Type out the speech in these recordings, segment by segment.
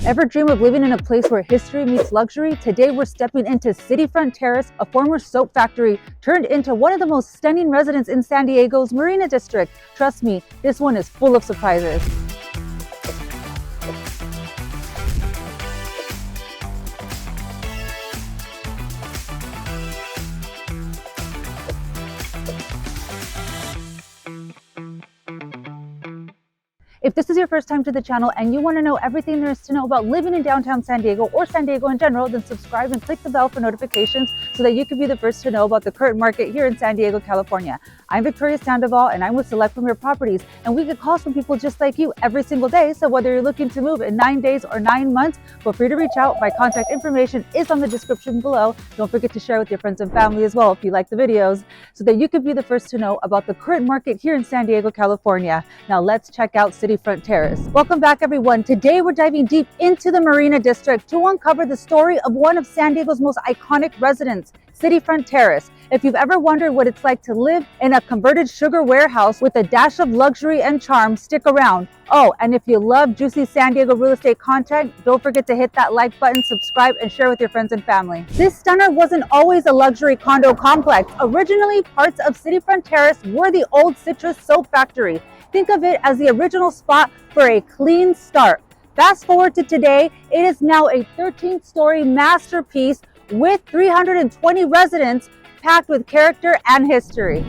Ever dream of living in a place where history meets luxury? Today we're stepping into CityFront Terrace, a former soap factory turned into one of the most stunning residences in San Diego's Marina District. Trust me, this one is full of surprises. If this is your first time to the channel and you want to know everything there is to know about living in downtown San Diego or San Diego in general, then subscribe and click the bell for notifications so that you can be the first to know about the current market here in San Diego, California. I'm Victoria Sandoval and I'm with Select Premier Properties, and we get calls from people just like you every single day. So whether you're looking to move in 9 days or 9 months, feel free to reach out. My contact information is on the description below. Don't forget to share with your friends and family as well if you like the videos, so that you can be the first to know about the current market here in San Diego, California. Now let's check out CityFront Terrace. Welcome back, everyone. Today we're diving deep into the Marina District to uncover the story of one of San Diego's most iconic residences, CityFront Terrace. If you've ever wondered what it's like to live in a converted sugar warehouse with a dash of luxury and charm, stick around. Oh, and if you love juicy San Diego real estate content, don't forget to hit that like button, subscribe, and share with your friends and family. This stunner wasn't always a luxury condo complex. Originally, parts of CityFront Terrace were the old citrus soap factory. Think of it as the original spot for a clean start. Fast forward to today, it is now a 13-story masterpiece with 320 residents packed with character and history.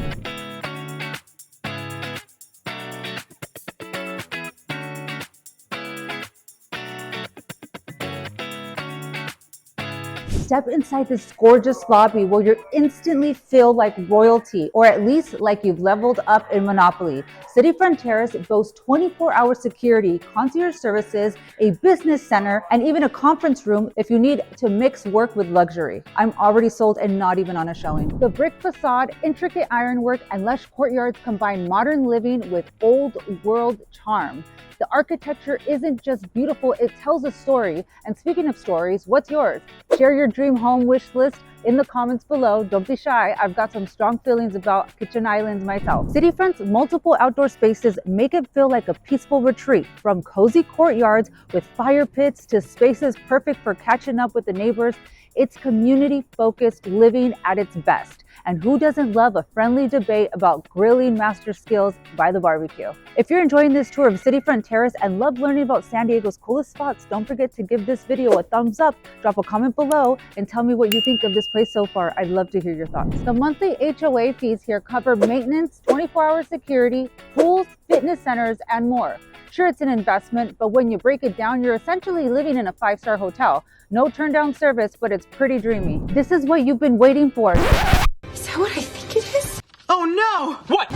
Step inside this gorgeous lobby where you instantly feel like royalty, or at least like you've leveled up in Monopoly. CityFront Terrace boasts 24-hour security, concierge services, a business center, and even a conference room if you need to mix work with luxury. I'm already sold and not even on a showing. The brick facade, intricate ironwork, and lush courtyards combine modern living with old world charm. The architecture isn't just beautiful, it tells a story. And speaking of stories, what's yours? Share your dream home wish list in the comments below. Don't be shy, I've got some strong feelings about kitchen islands myself. CityFront's multiple outdoor spaces make it feel like a peaceful retreat, from cozy courtyards with fire pits to spaces perfect for catching up with the neighbors. It's community-focused living at its best. And who doesn't love a friendly debate about grilling master skills by the barbecue? If you're enjoying this tour of CityFront Terrace and love learning about San Diego's coolest spots, don't forget to give this video a thumbs up, drop a comment below, and tell me what you think of this place so far. I'd love to hear your thoughts. The monthly HOA fees here cover maintenance, 24-hour security, pools, fitness centers, and more. Sure, it's an investment, but when you break it down, you're essentially living in a 5-star hotel. No turn-down service, but it's pretty dreamy. This is what you've been waiting for. Is that what I think it is? Oh no! What?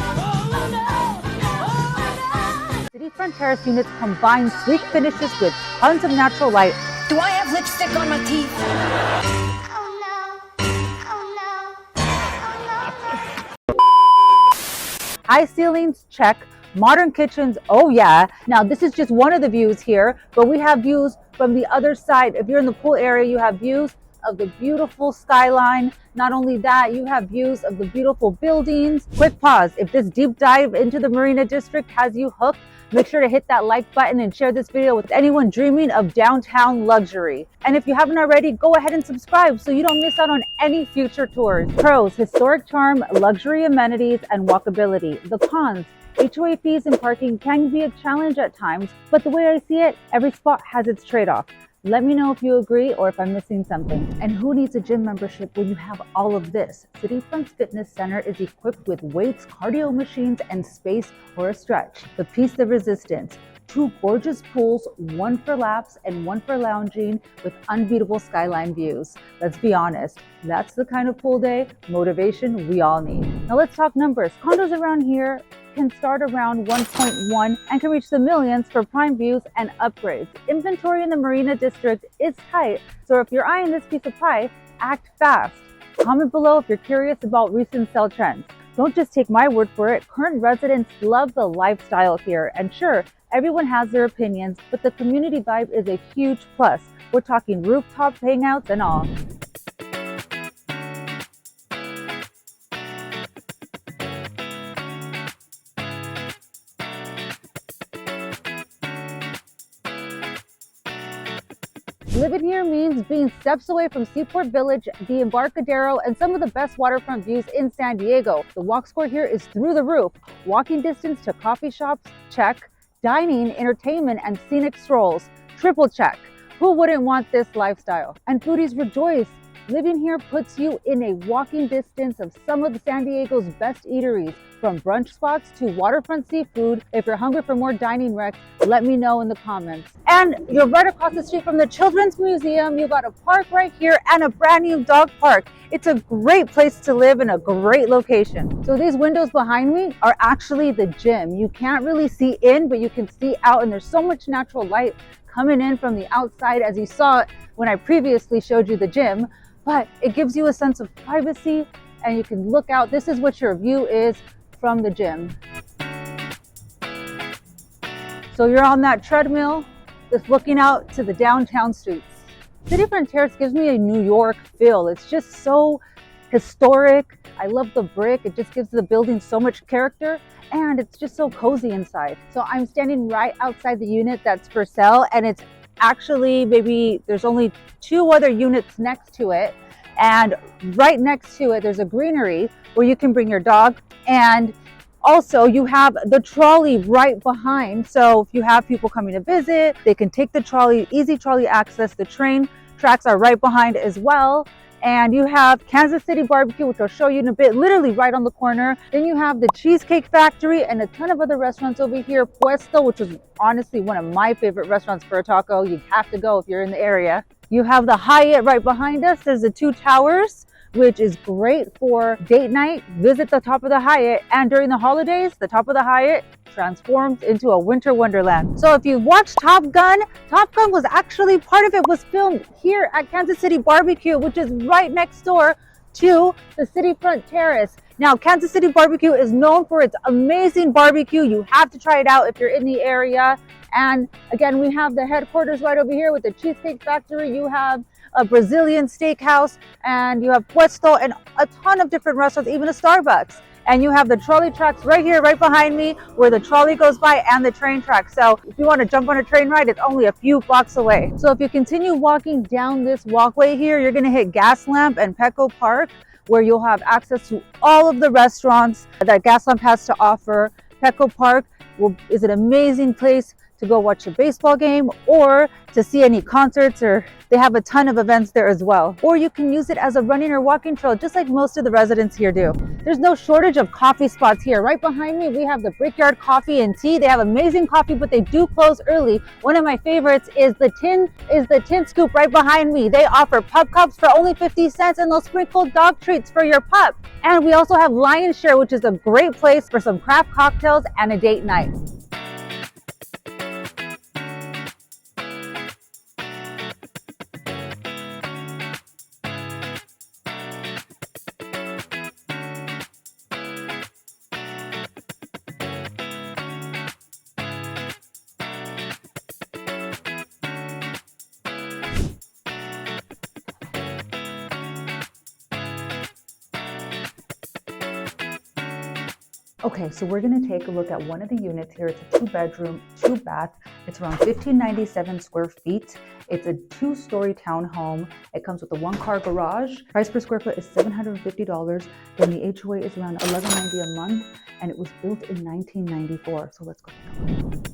CityFront Terrace units combine sleek finishes with tons of natural light. Do I have lipstick on my teeth? High ceilings, check. Modern kitchens, oh yeah. Now this is just one of the views here, but we have views from the other side. If you're in the pool area, you have views of the beautiful skyline. Not only that, you have views of the beautiful buildings. Quick pause. If this deep dive into the Marina District has you hooked, make sure to hit that like button and share this video with anyone dreaming of downtown luxury. And if you haven't already, go ahead and subscribe so you don't miss out on any future tours. Pros: historic charm, luxury amenities, and walkability. The cons: HOA fees and parking can be a challenge at times, but the way I see it, every spot has its trade-off. Let me know if you agree or if I'm missing something. And who needs a gym membership when you have all of this? CityFront's fitness center is equipped with weights, cardio machines, and space for a stretch. The piece of resistance: 2 gorgeous pools, one for laps and one for lounging, with unbeatable skyline views. Let's be honest, that's the kind of pool day motivation we all need. Now let's talk numbers. Condos around here can start around 1.1 and can reach the millions for prime views and upgrades. Inventory in the Marina District is tight, so if you're eyeing this piece of pie, act fast. Comment below if you're curious about recent sale trends. Don't just take my word for it. Current residents love the lifestyle here, and sure, everyone has their opinions, but the community vibe is a huge plus. We're talking rooftop hangouts and all. Living here means being steps away from Seaport Village, the Embarcadero, and some of the best waterfront views in San Diego. The walk score here is through the roof. Walking distance to coffee shops, check. Dining, entertainment, and scenic strolls, triple check. Who wouldn't want this lifestyle? And foodies rejoice. Living here puts you in a walking distance of some of San Diego's best eateries, from brunch spots to waterfront seafood. If you're hungry for more dining recs, let me know in the comments. And you're right across the street from the Children's Museum. You got a park right here and a brand new dog park. It's a great place to live in a great location. So these windows behind me are actually the gym. You can't really see in, but you can see out, and there's so much natural light coming in from the outside, as you saw when I previously showed you the gym. But it gives you a sense of privacy, and you can look out. This is what your view is from the gym. So you're on that treadmill, just looking out to the downtown streets. CityFront Terrace gives me a New York feel. It's just so historic. I love the brick. It just gives the building so much character, and it's just so cozy inside. So I'm standing right outside the unit that's for sale, and it's actually, maybe there's only 2 other units next to it, and right next to it there's a greenery where you can bring your dog, and also you have the trolley right behind. So if you have people coming to visit, they can take the trolley, easy trolley access. The train tracks are right behind as well. And you have Kansas City Barbecue, which I'll show you in a bit, literally right on the corner. Then you have the Cheesecake Factory and a ton of other restaurants over here. Puesto, which is honestly one of my favorite restaurants for a taco. You have to go if you're in the area. You have the Hyatt right behind us. There's the 2 towers, which is great for date night. Visit the top of the Hyatt, and during the holidays, the top of the Hyatt transforms into a winter wonderland. So if you watched Top Gun was actually, part of it was filmed here at Kansas City Barbecue, which is right next door to the CityFront Terrace. Now, Kansas City Barbecue is known for its amazing barbecue. You have to try it out if you're in the area. And again, we have the headquarters right over here with the Cheesecake Factory. You have a Brazilian steakhouse, and you have Puesto and a ton of different restaurants, even a Starbucks. And you have the trolley tracks right here, right behind me, where the trolley goes by, and the train tracks. So if you want to jump on a train ride, it's only a few blocks away. So if you continue walking down this walkway here, you're going to hit Gaslamp and Petco Park, where you'll have access to all of the restaurants that Gaslamp has to offer. Petco Park is an amazing place to go watch a baseball game or to see any concerts, or they have a ton of events there as well. Or you can use it as a running or walking trail, just like most of the residents here do. There's no shortage of coffee spots here. Right behind me, we have the Brickyard Coffee and Tea. They have amazing coffee, but they do close early. One of my favorites is the Tin Scoop right behind me. They offer pup cups for only 50 cents, and they'll sprinkle dog treats for your pup. And we also have Lion's Share, which is a great place for some craft cocktails and a date night. Okay, so we're gonna take a look at one of the units here. It's a 2-bedroom, 2-bath. It's around 1,597 square feet. It's a 2-story townhome. It comes with a 1-car garage. Price per square foot is $750. Then the HOA is around $11.90 a month, and it was built in 1994. So let's go take a look.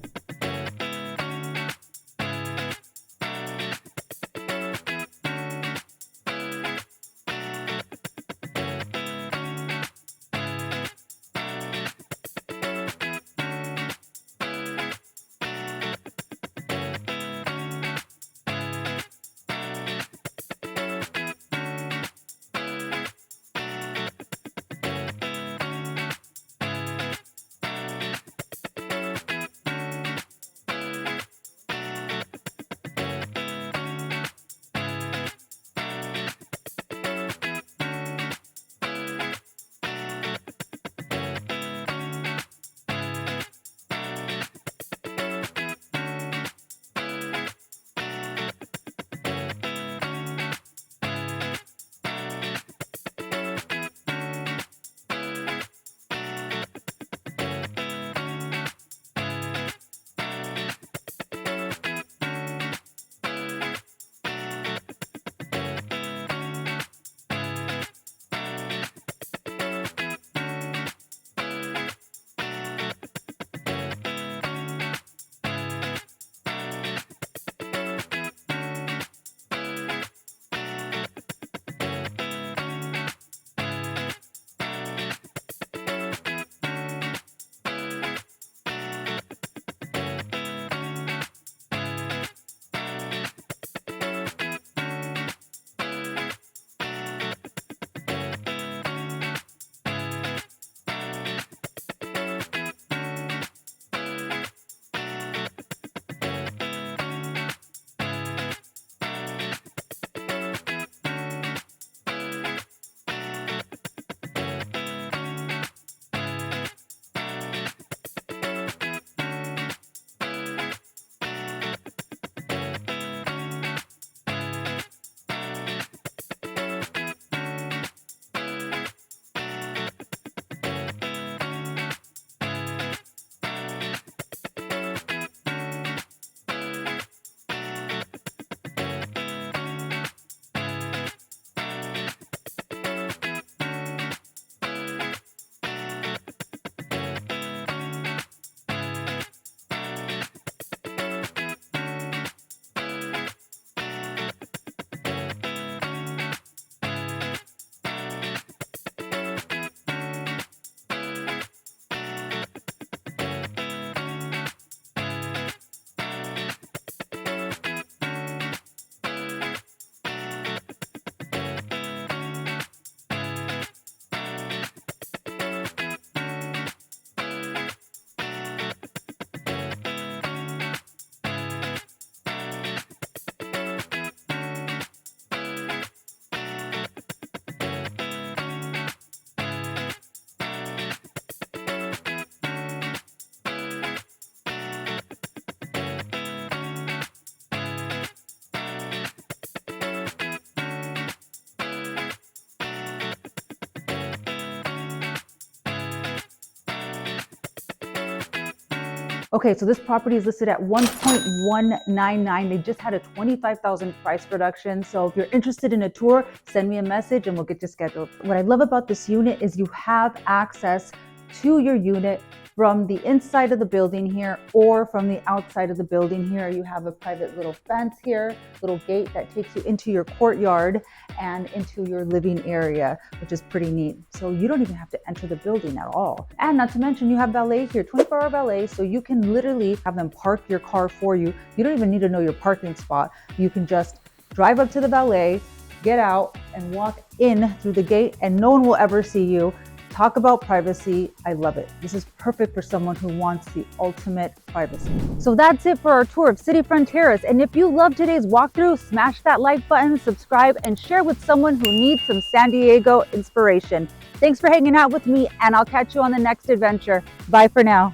Okay, so this property is listed at 1.199. They just had a 25,000 price reduction. So if you're interested in a tour, send me a message and we'll get you scheduled. What I love about this unit is you have access to your unit from the inside of the building here or from the outside of the building here. You have a private little fence here, little gate that takes you into your courtyard and into your living area, which is pretty neat. So you don't even have to enter the building at all. And not to mention you have valet here, 24-hour valet, so you can literally have them park your car for you. You don't even need to know your parking spot. You can just drive up to the valet, get out and walk in through the gate and no one will ever see you. Talk about privacy. I love it. This is perfect for someone who wants the ultimate privacy. So that's it for our tour of CityFront Terrace. And if you love today's walkthrough, smash that like button, subscribe, and share with someone who needs some San Diego inspiration. Thanks for hanging out with me, and I'll catch you on the next adventure. Bye for now.